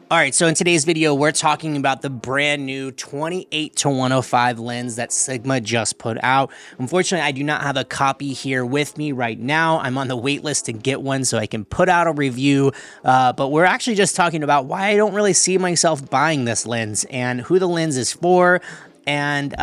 All right, so in today's video, we're talking about the brand new 28-105 lens that Sigma just put out. Unfortunately, I do not have a copy here with me right now. I'm on the wait list to get one so I can put out a review, but we're actually just talking about why I don't really see myself buying this lens and who the lens is for, and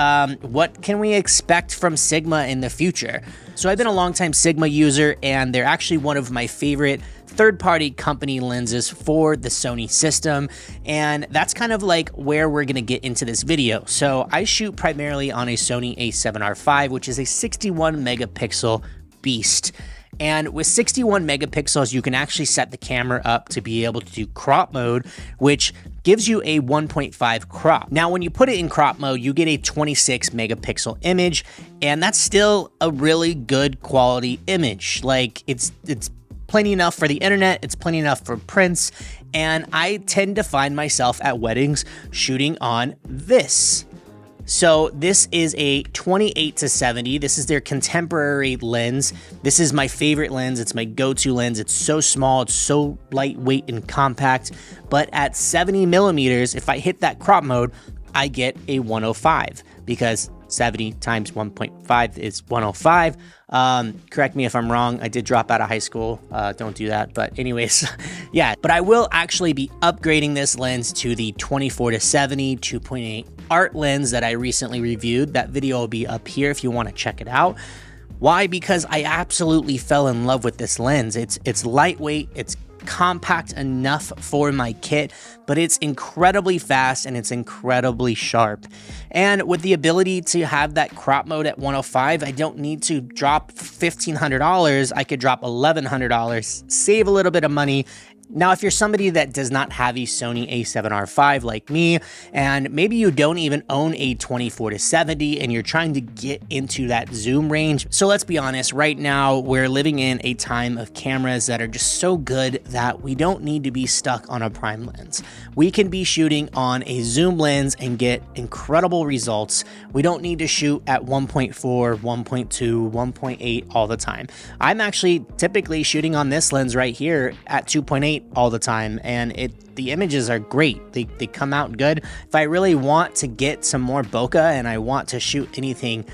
what can we expect from Sigma in the future. So I've been a longtime Sigma user, and they're actually one of my favorite third-party company lenses for the Sony system, and that's kind of like where we're gonna get into this video. So I shoot primarily on a Sony a7R V, which is a 61 megapixel beast. And with 61 megapixels, you can actually set the camera up to be able to do crop mode, which gives you a 1.5 crop. Now, when you put it in crop mode, you get a 26 megapixel image, and that's still a really good quality image. Like, it's plenty enough for the internet, it's plenty enough for prints, and I tend to find myself at weddings shooting on this. So this is a 28-70. This is their contemporary lens. This is my favorite lens. It's my go-to lens. It's so small, it's so lightweight and compact, but at 70 millimeters, if I hit that crop mode, I get a 105 because 70 times 1.5 is 105. Correct me if I'm wrong. I did drop out of high school. Don't do that. But anyways, yeah. But I will actually be upgrading this lens to the 24-70 2.8 art lens that I recently reviewed. That video will be up here if you want to check it out. Why? Because I absolutely fell in love with this lens. It's lightweight. It's compact enough for my kit, but it's incredibly fast and it's incredibly sharp. And with the ability to have that crop mode at 105, I don't need to drop $1,500. I could drop $1,100, save a little bit of money. Now, if you're somebody that does not have a Sony a7R V like me, and maybe you don't even own a 24-70 and you're trying to get into that zoom range. So let's be honest, right now we're living in a time of cameras that are just so good that we don't need to be stuck on a prime lens. We can be shooting on a zoom lens and get incredible results. We don't need to shoot at 1.4, 1.2, 1.8 all the time. I'm actually typically shooting on this lens right here at 2.8 all the time, and the images are great. They come out good. If I really want to get some more bokeh and I want to shoot anything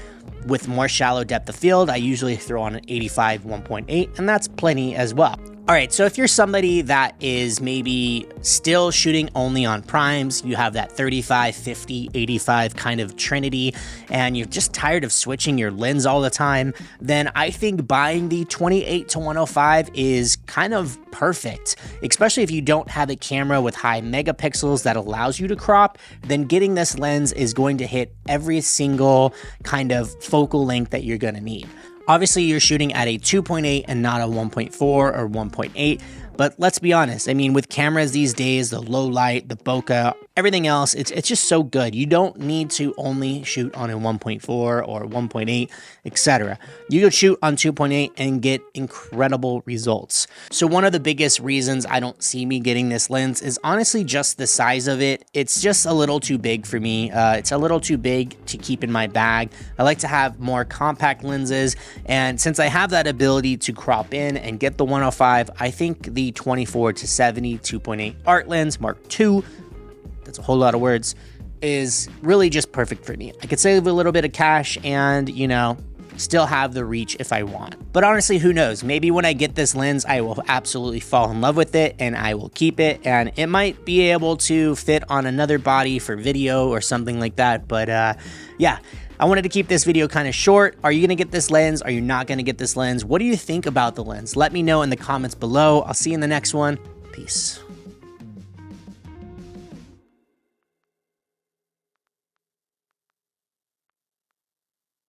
with more shallow depth of field, I usually throw on an 85 1.8, and that's plenty as well. All right, so if you're somebody that is maybe still shooting only on primes, you have that 35, 50, 85 kind of trinity, and you're just tired of switching your lens all the time, then I think buying the 28-105 is kind of perfect, especially if you don't have a camera with high megapixels that allows you to crop. Then getting this lens is going to hit every single kind of focal length that you're going to need. Obviously, you're shooting at a 2.8 and not a 1.4 or 1.8, but let's be honest. I mean, with cameras these days, the low light, the bokeh, everything else, it's just so good. You don't need to only shoot on a 1.4 or 1.8, etc. You could shoot on 2.8 and get incredible results. So one of the biggest reasons I don't see me getting this lens is honestly just the size of it. It's just a little too big for me. It's a little too big to keep in my bag. I like to have more compact lenses, and since I have that ability to crop in and get the 105, I think the 24-70 2.8 art lens Mark II, that's a whole lot of words, is really just perfect for me. I could save a little bit of cash and, you know, still have the reach if I want. But honestly, who knows? Maybe when I get this lens, I will absolutely fall in love with it and I will keep it, and it might be able to fit on another body for video or something like that. But yeah, I wanted to keep this video kind of short. Are you going to get this lens? Are you not going to get this lens? What do you think about the lens? Let me know in the comments below. I'll see you in the next one. Peace.